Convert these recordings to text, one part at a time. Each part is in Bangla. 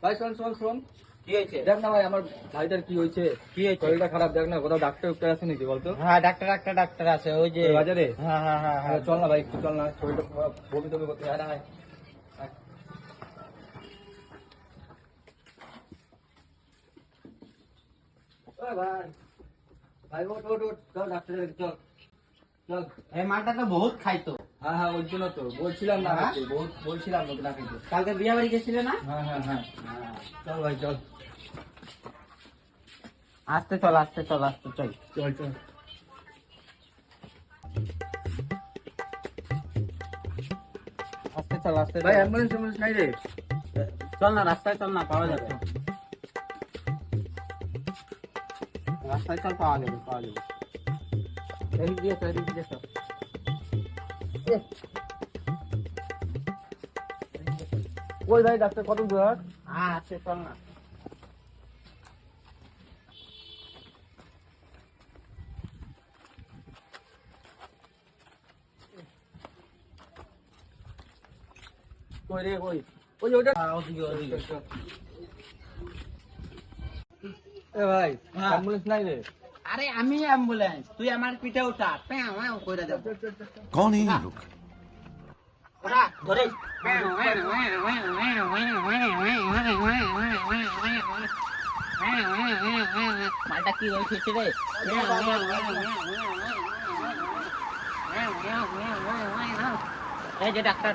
ভাই শোন শোন শোন, কি হয়েছে? দেখ না ভাই আমার ভাইটার কি হয়েছে, কি হয়েছে? শরীরটা খারাপ, দেখ না কোথাও ডাক্তার আছে নাকি বলতো? হ্যাঁ ডাক্তার আছে ওই যে ওই বাজারে। হ্যাঁ হ্যাঁ হ্যাঁ হ্যাঁ চল না ভাই, একটু চল না, শরীরটা বমি টমি করতে হয় না। ভাই ভাই ওঠ ওঠ ওঠ, চল ডাক্তারের কাছে চল চল। এই মালটা তো বহুত খাইতো। হ্যাঁ হ্যাঁ, ওই জন্য তো বলছিলাম না, হ্যাঁ? বলছিলাম তোকে না খেতে। কালকে বিয়ে বাড়ি গেছিলে না? হ্যাঁ হ্যাঁ হ্যাঁ, চল ভাই চল আস্তে চল আস্তে চল আস্তে চল। চল চল। আস্তে চল আস্তে ভাই চল। অ্যাম্বুলেন্স নাই রে? চল না রাস্তায় চল না, পাওয়া যাবে। রাস্তায় চল, পাওয়া যাবে পাওয়া যাবে। এদিক দিয়ে চল, এদিক দিয়ে চল। ওই ভাই ডাক্তার কত দূর? হ্যাঁ আস্তে চল না। কই রে কই? ওই যে ওটা। হ্যাঁ, ওদিকে ওদিকে। এ ভাই হ্যাঁ। অ্যাম্বুলেন্স নাই রে? আরে আমি অ্যাম্বুলেন্স, তুই আমার পিঠে উঠা, প্যাও প্যাও কইরা দেব। कौन है ये लोग? ওরা ধরে মালটা কি হয়েছে রে? এই যে ডাক্তার,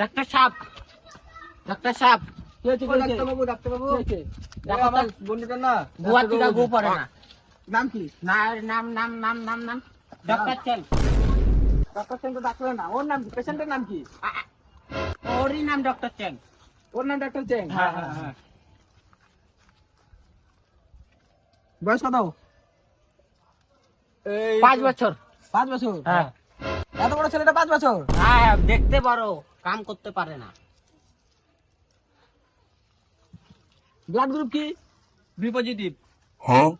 ডাক্তার সাহেব, ডাক্তার সাহেব, কি হয়েছে ডাক্তারবাবু? ডাক্তারবাবু কি হয়েছে? দেখো আমার বন্ধুটা না গুয়া থেকে গু পড়ে না। নাম কি? না নাম নাম নাম নাম নাম ডাক্তার চেন। ডাক্তার চেন তো ডাক্তার না, ওর নাম কি? পেশেন্টের নাম কি? ওরই নাম ডক্টর চেন। ওর নাম ডাক্তার চেন? হ্যাঁ, হ্যাঁ, হ্যাঁ। বয়স কত? এই 5 বছর। 5 বছর? হ্যাঁ এত বড় ছেলেটা 5 বছর? হ্যাঁ, দেখতে পারো, কাম করতে পারে না। ব্লাড গ্রুপ কি? B positive. हाँ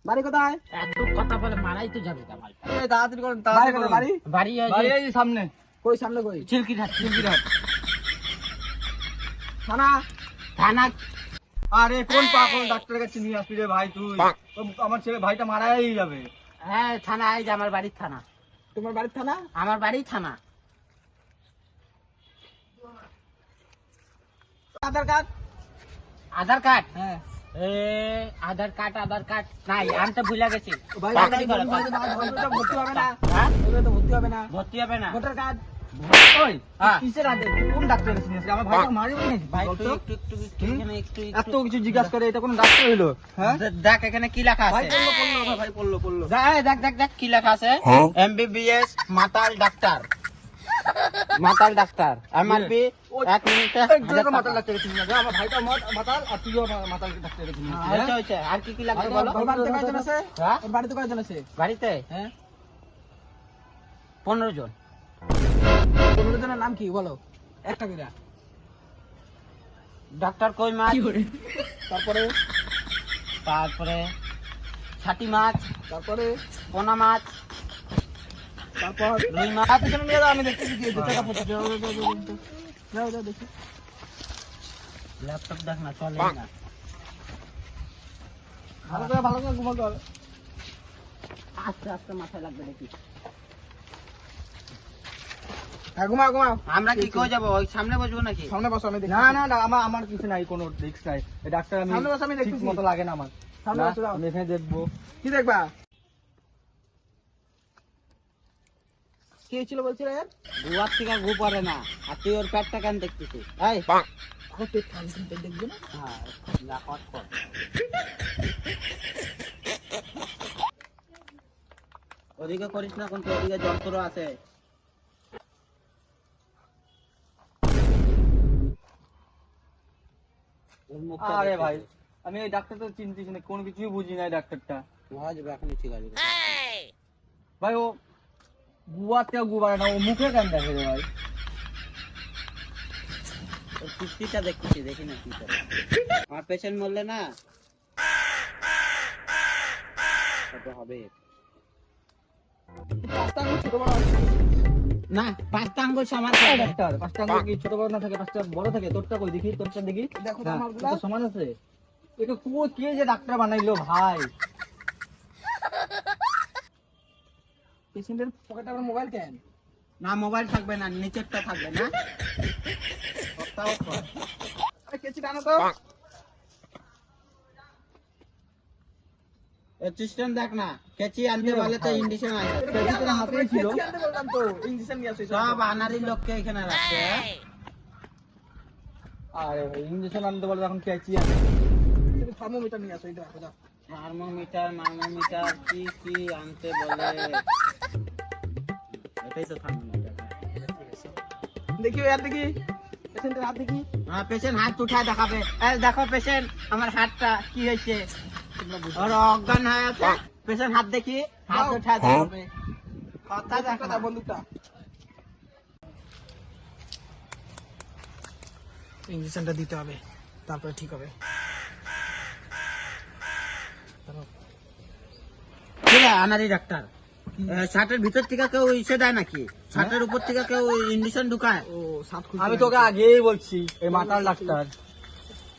বাড়ি কোথায়? এত কথা বলে মারাই তো যাবে কামাল। এই তাড়াতাড়ি করুন, তাড়াতাড়ি করুন। বাড়ি বাড়ি বাড়ি আছে এই যে সামনে। কই সামনে কই? চিলকিরহাট। চিলকিরহাট। থানা? থানা। আরে কোন পাগল ডাক্তারের কাছে নিয়ে আসবি রে ভাই তুই? আমার ছেলে ভাইটা মারাই যাবে। হ্যাঁ থানা, এই যে আমার বাড়ির থানা। তোমার বাড়ির থানা? আমার বাড়ি থানা। আধার কার্ড? আধার কার্ড? হ্যাঁ। আধার কার্ড নাই, আনতে ভুলে গেছি। ভাই তাড়াতাড়ি করো। ভর্তি হবে না? হ্যাঁ? ওটা তো ভর্তি হবে না। ভর্তি হবে না। Voter card? ওই হ্যাঁ। কিসের আধার? কোন ডাক্তারের কাছে নিয়ে আসবি? আমার ভাইটা মারিও নাকি? ভাই বল তুই তো। একটু একটু একটু এখানে একটু এত কিছু জিজ্ঞাসা করে, এটা কোন ডাক্তার হইলো? হ্যাঁ দেখ এখানে কি লেখা ভাই আছে। পড়লো ভাই পড়লো। দেখ দেখ দেখ কি লেখা আছে। হ্যাঁ? এমবিবিএস মাতাল ডাক্তার। মাতাল ডাক্তার এমআরপি 1 মিনিটে একজনকে মাতাল ডাক্তারের কাছে নিয়ে যাবে। আমার ভাইটা মাতাল আর তুইও মাতাল ডাক্তারের কাছে নিয়ে আসবি, হ্যাঁ? হয়েছে আর কি কি লাগবে বলো। ওর বাড়িতে কয়জন আছে? হ্যাঁ? ওর বাড়িতে কয়জন আছে? বাড়িতে হ্যাঁ 15 জন। 15 জনের নাম কি বলো একটা করে। ডাক্তার কই মাছ, তারপরে তারপরে ছাটি মাছ, তারপরে পোনা মাছ, তারপর রুই মাছ। হাতে কেন নিয়ে যাও, আমি দেখতেছি কি হয়েছে। টাকা পয়সা দাও, যাও দেখি। ল্যাপটপ দেখ না, চলে না। ভালো করে ঘুমাও তো। আস্তে আস্তে মাথায় লাগবে দেখি। হ্যাঁ ঘুমাও। আমরা কি কই যাবো, ওই সামনে বসবো নাকি? সামনে বসো, আমি দেখি। না আমার কিছু নাই, কোনো রিস্ক নাই। এই ডাক্তার আমি সামনে বসো, আমি দেখতেছি। ঠিক মতো লাগে না আমার। সামনে বসো, আমি এখানে দেখবো। কি দেখবা? কি হয়েছিল বলছিলে? গুয়ার থেকে গু পড়ে না, আর তুই ওর পেটটা কেন দেখতেছিস? এই দেখবে না? হ্যাঁ, লাফাত কর। ওদিকে করিস না, কিন্তু ওদিকে যন্ত্র আছে। ওর মুখটা আরে দেখতে ভাই দে। আমি এই ডাক্তার তো চিনতেছি না, কোনো কিছুই বুঝি না এই ডাক্তারটা। হয়ে যাবে, এখনই ঠিক আছে। ভাই ও গুয়াতে গুবারে না, ও মুখে কেন দেখে রে ভাই? ওর কুস্তিটা দেখতেছি, দেখি না কি করে। আমার পেশেন্ট মরলে না কত হবে। রাস্তা ছোট বড় আছে। না, 5টা আঙ্গুল সমান এই থাকবে। ডাক্তার 5টা আঙ্গুল কি ছোট বড় না থাকে, 5টা বড় থাকে? তোরটা কই দেখি, তোরটা দেখি। দেখো তো হ্যাঁ, আমারগুলা। এটা সমান আছে। এটা কে যে ডাক্তার বানাইলো ভাই? পেশেন্টের পকেটে আবার মোবাইল কেন? না, মোবাইল থাকবে না, নিচেরটা থাকবে না। সপ্তাহ পর। আরে কেচি টানো তো। অ্যাসিস্ট্যান্ট দেখ না, কেচি আনতে বলে তো ইন্ডিশন আছে। পেশেন্টের হাতেই ছিল। কেচি আনতে বললাম তো, ইঞ্জেকশন নিয়ে আসো। সব আনারি লোককে এখানে রাখছে। হ্যাঁ? আরে ইঞ্জেকশন আনতে বলে এখন কেচি আছে। তুমি থার্মোমিটার নিয়ে আসো, এটা রাখো যাও। থার্মোমিটার কি কি আনতে বলে? এটাই তো থার্মোমিটার। দেখি আর দেখি, পেশেন্টের হাত দেখি। হ্যাঁ, পেশেন্ট হাত উঠায় দেখাবে। এই দেখো পেশেন্ট, আমার হাতটা কি হয়েছে? ওর অজ্ঞান হয়ে আছে। পেশেন্ট হাত দেখি, হাত দাও। উঠায় দেখাবে। কথা দেখো না। বন্দুকটা। ইঞ্জেকশনটা দিতে হবে, তারপরে ঠিক হবে। ঠিক আছে, আনারি ডাক্তার। শার্টের ভিতর থেকে কেউ ইসে দেয় নাকি? শার্টের উপর থেকে কেউ ইঞ্জেকশন ঢুকায়? ও সাত খুঁজে আমি তোকে আগেই বলছি, এই মাতাল ডাক্তার।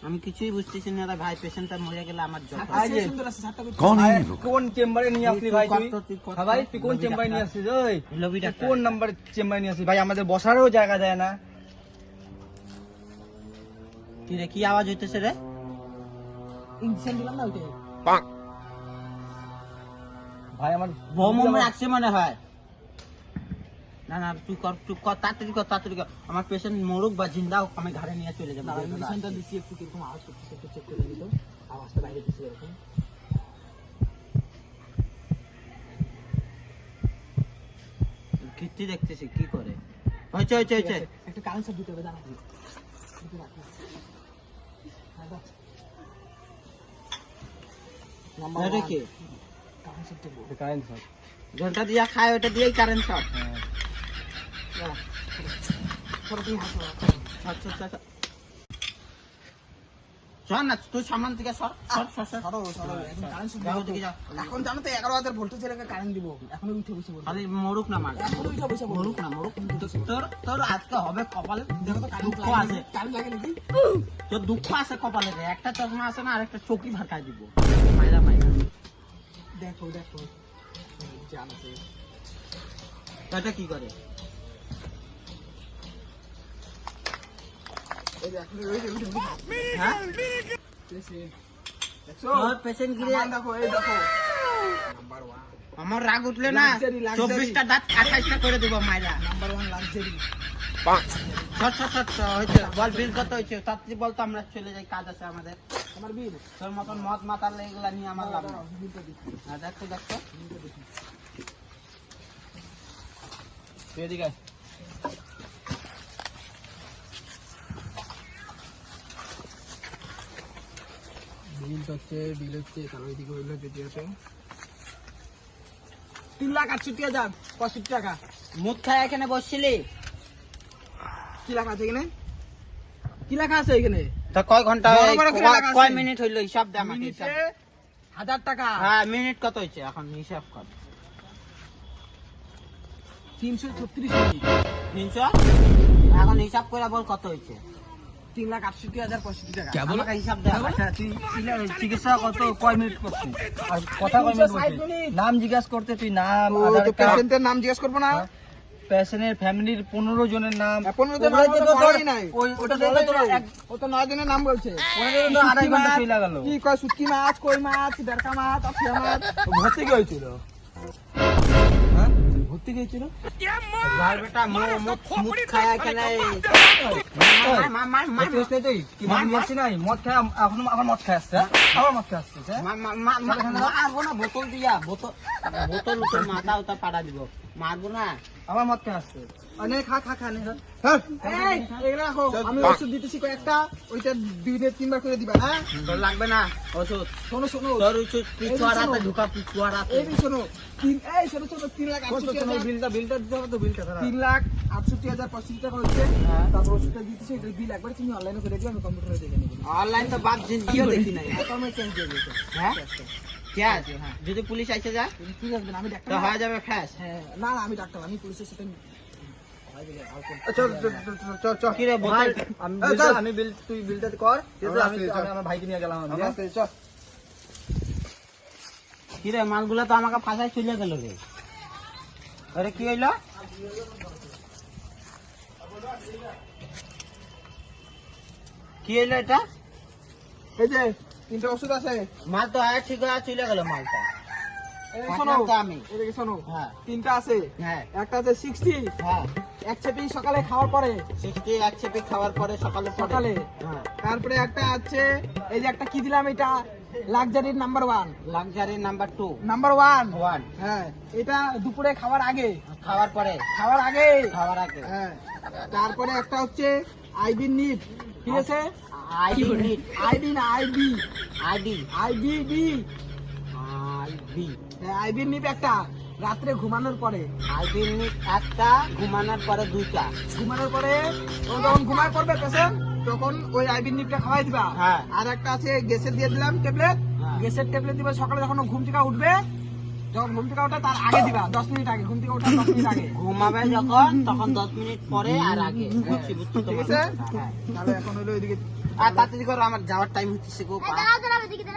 আমি কিছুই বুঝতেছি না রে ভাই, পেশেন্টটা মরে গেলে আমার জব। এই যে, সুন্দর আছে সাতটা कौन है আরে, ये लोग? কোন চেম্বারে নিয়ে আসলি ভাই তুই? তুই কত- হ্যাঁ ভাই, তুই কোন লবি চেম্বারে নিয়ে ডাক্তার। আসছিস? ওই লবি তুই ডাক্তার। কোন নাম্বার চেম্বারে নিয়ে আসছিস? ভাই আমাদের বসারও জায়গা দেয় না। কি রে, কি আওয়াজ হইতেছে রে? ইঞ্জেকশন দিলাম না ওইটাই। ভাই আমার বোম রাখছে মনে হয়। না না, তুই কর, তাড়াতাড়ি কর। আমার পেশেন্ট মরুক বা জিন্দা হোক, আমি ঘরে নিয়ে চলে যাবো। ইঞ্জেকশনটা দিচ্ছি, একটু কিরকম আওয়াজ করতেছে, একটু চেক করে দিত। আওয়াজটা বাইরে দিচ্ছে এরকম। কীর্তি দেখতেছি কি করে। হয়েছে। একটা কারেন্ট শট দিতে হবে, জানা দিতে রাখি। হ্যাঁ, দাও। নাম্বার এটা কি? কারেন্ট শট দেবো। Current shot. ঘন্টা দিয়া খায়, ওটা দিয়েই কারেন্ট শট। দাও। সরো তুমি হাত সরাও। আচ্ছা। সর না, তুই সামনে থেকে সর। সরো, এখন কারেন্ট শট যাও, দেবো। ওদিকে যাও। এখন জানো তো 11,000 ভোল্টেজের একটা কারেন্ট দিব। এখন উঠে বসে বলবো। খালি মরুক না মার। এখন উঠে বসে বলবো। মরুক না। তোর আজকে হবে কপালে। দেখো তো কারেন্ট দুঃখ আছে। কারেন্ট লাগে নাকি? তোর দুঃখ আছে কপালে রে। একটা চশমা আছে না, আরেকটা চৌকি ভারকায় দিব। মাইরা। দেখো। জানো তো। এটা কি করে? এই দেখো, ওই যে। হ্যাঁ? দেখছো? তোর পেশেন্ট গিরে সামান দেখো, এই দেখো। নাম্বার 1। আমার রাগ উঠলে না, Luxury, 24টা দাঁত 28টা করে দেবো মাইরা। Number 1 luxury. সর, হয়েছে। বল বিল কত হয়েছে? তাড়াতাড়ি বল তো, আমরা চলে যাই, কাজ আছে আমাদের। আমার বিল। তোর মতন মদ মাতাল এগুলা নিয়ে আমার লাভ নেই। বিলটা দিচ্ছি। হ্যাঁ, দেখো। তুই এদিকে আয়। বিল হচ্ছে তার ওইদিকে ওইগুলো কেটে আছে 3,68,000 65 টাকা। মুখ খায় এখানে বসছিলি? কি লেখা আছে এখানে? কি লেখা আছে এখানে? তা কয় ঘন্টা, বড় বড় করে লেখা আছে। কয় মিনিট হইলো? হিসাব দে আমাকে। মিনিটে হিসাব। 1,000 টাকা। হ্যাঁ, মিনিট কত হয়েছে এখন হিসাব কর। 336 মিনিট। 300? এখন হিসাব করে বল কত হয়েছে। 3,68,065 টাকা। আমাকে হিসাব দে। আচ্ছা, তুই চিকিৎসা কয় মিনিট করছিস? আর কথা কয় মিনিট 360 বলছিস? মিনিট। নাম জিজ্ঞাসা করতে তুই নাম, ও, আধার তো কার্ড, পেশেন্টের নাম জিজ্ঞেস করবো না? পেশেন্টের ফ্যামিলির 15 জনের নাম। 15 জনের ওগুলোই নাম তো তো তোর- বলাই নাই। ওটা দেখে তোর ও তো 9 দিনের নাম বলছে। আড়াই ঘন্টা চলে গেল। কি কয়, শুটকি মাছ, কই মাছ, দেড়কা মাছ, আফিয়া মাছ। ভর্তি কি হয়েছিল? হ্যাঁ ভর্তি কি হয়েছিল? ভাই বেটা, মুখ খায় এখানে। ভর্তি হয়েছিলি তুই? কি মদ নিয়ে আসছিস নাই? মদ খায় এখন আবার মদ খায় আসছে, হ্যাঁ? আবার মদ খায় আসছিস, হ্যাঁ? মারবো না, বোতল দিয়া বোতল উতর মাথা উতা পাড়া দিব। মারবো না। আবার মদ খায় আসছে। নে খা নে খা। এই, এগুলো রাখো। আমি ওষুধ দিতেছি কয়েকটা, ওইটা 2-3 বার করে দিবা, হ্যাঁ? তোর লাগবে না ওষুধ। শোনো। তোর ওষুধ পিছুয়ার হাতে ঢুকা, পিছুয়ার হাতে। এই শোনো। শোনো, 3,68,000 বিলটা দিতে হবে তো, বিলটা ধরা। 3,68,065 টাকা হচ্ছে। হ্যাঁ। তারপর ওষুধটা দিতেছি, এটার বিল একবার তুমি অনলাইনে করে দিবে, আমি কম্পিউটারে দেখে নেবো। অনলাইন তো বাদ জিনিসও দেখি নাই। এখন আমি চেঞ্জ করে দিয়েছি। হ্যাঁ? কে আছে? যদি পুলিশ এসে যায় ঠিক আছে, আমি তো ডাক্তার। হয়ে যাবে ফ্যাস। হ্যাঁ, না আমি ডাক্তার, আমি পুলিশের সাথে কি রে ভাই, বোতল আমি বিল তুই বিলটা কর, ঠিক আছে? আমি আমি আমার ভাইকে নিয়ে গেলাম আমি। কি রে মালগুলা তো আমাকে ফাঁসায় চলে গেল রে। আরে কি হইলো? কি হইলো এটা? এই যে 3টা ওষুধ আছে, মাল তো আয়া ঠিক হয়ে চলে গেল মালটা। এই শোনো, পাঠাও তো আমি। এদিকে শোনো, হ্যাঁ 3টা আছে, হ্যাঁ একটা আছে 60, হ্যাঁ এক চেপি সকালে খাওয়ার পরে, 60 এক চেপে খাওয়ার পরে সকালে সকালে। হ্যাঁ তারপরে একটা আছে, এই যে একটা কি দিলাম, এটা লাক্সারির নাম্বার 1, লাক্সারি নাম্বার 2 নাম্বার 1, 1 হ্যাঁ এটা দুপুরে খাওয়ার আগে, খাওয়ার পরে খাওয়ার আগে, খাওয়ার আগে হ্যাঁ। তারপরে একটা হচ্ছে আইবি নিট, ঠিক আছে? আইডি নিট আইবি না, আইবি, আইডি আইবিবি, আইবি আইবি নিট একটা রাত্রে ঘুমানোর পরে, আইডি নিট একটা ঘুমানোর পরে 2টা ঘুমানোর পরে ও যখন ঘুমায় পড়বে পেশেন্ট তখন ওই আইবি নিটটা খাওয়াই দিবা। হ্যাঁ। আর একটা আছে গ্যাসের দিয়ে দিলাম ট্যাবলেট, হ্যাঁ। গ্যাসের ট্যাবলেট দিবা সকালে যখন ও ঘুম থেকে উঠবে, যখন ঘুম থেকে ওঠে তার আগে দিবা, 10 মিনিট আগে, ঘুম থেকে ওঠার 10 মিনিট আগে, ঘুমাবে যখন তখন 10 মিনিট পরে আর আগে। বুঝছি বুঝছি ঠিক তোমার আছে? কথা, হ্যাঁ। তাহলে এখন হলো এদিকে, আর তাড়াতাড়ি করো আমার যাওয়ার টাইম হচ্ছে গো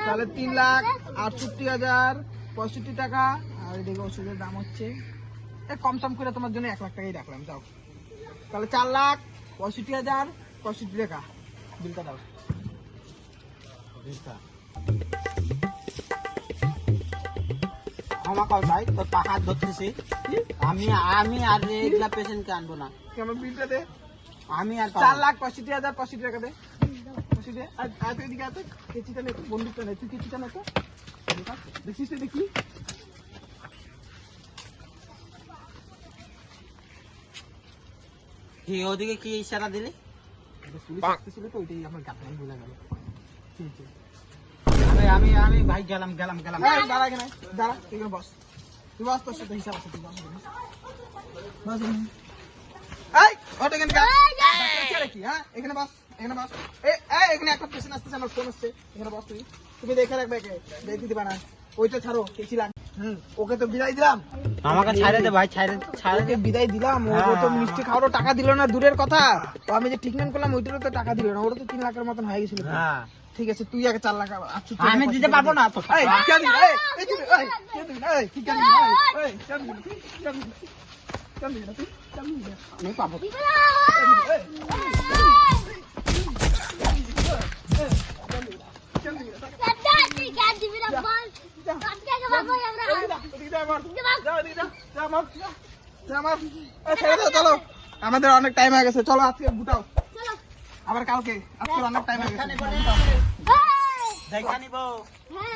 তাহলে 3,68,65 টাকা। আর এদিকে ওষুধের দাম হচ্ছে কম সম করে তোমার জন্য 1 লাখ টাকাই রাখলাম, যাও। তাহলে 4,65,65 টাকা বিলটা দাও। আমার কল ভাই তোর পা হাত ধরতেছি। আমি আমি আর এগুলা পেশেন্টকে আনবো না। কেমন বিলটা দে? আমি আর 4,65,65 টাকা দে। 65 দে। আর তুই এদিকে আয় তো, কেচিটা নে তো, বন্দুকটা নে, তুই কেচিটা নে তো। দেখিস তো দেখি। কি ওদিকে কি ইশারা দিলি? পুলিশ আসতেছিল তো, ওইটাই আমার গায়ে বলে গেল। ঠিক আছে। আমি আমি ভাই গেলাম গেলাম গেলাম। এই, দাঁড়া এখানে, দাঁড়া, এখানে বস। তুই বস, তোর সাথে হিসাব আছে, তুই বস এখানে। বস এখানে। এই, ওঠ এখান থেকে। ডাক্তার চেয়ারে কি, হ্যাঁ? এখানে বস, এখানে বস। এখানে একটা পেশেন্ট আসতেছে, আমার ফোন আসছে। এখানে বস তুই। তুমি দেখে রাখবে একে, দেখতে দিবা না। ওইটা ছাড়ো, কেছি লাগ। ওকে তো বিদায় দিলাম। আমাকে ছাড়ে দে ভাই, ছাড়ে ছাড়ে দে। ওকে বিদায় দিলাম, ও তো মিষ্টি খাওয়ারও টাকা দিল না, দূরের কথা। তো আমি যে ট্রিটমেন্ট করলাম ওইটারও তো টাকা দিল না, ওটা তো 3 লাখের মতন হয়ে গেছিল। হ্যাঁ ঠিক আছে, তুই আগে 4 লাখ আমি দিতে পারবো না তো। এই, কে দিবি? এই, কে দিবি? কে দিবি? কি কে দিবি? কে দিবি? কে দিবি? কে দিবি না তুই? কে দিবি না? আমি পাবো। কে দিবি? চলো, আমাদের অনেক টাইম হয়ে গেছে, চলো আজকে গুটাও, আবার কালকে, আজকে অনেক টাইম হয়ে গেছে। দেখা নিবো। হ্যাঁ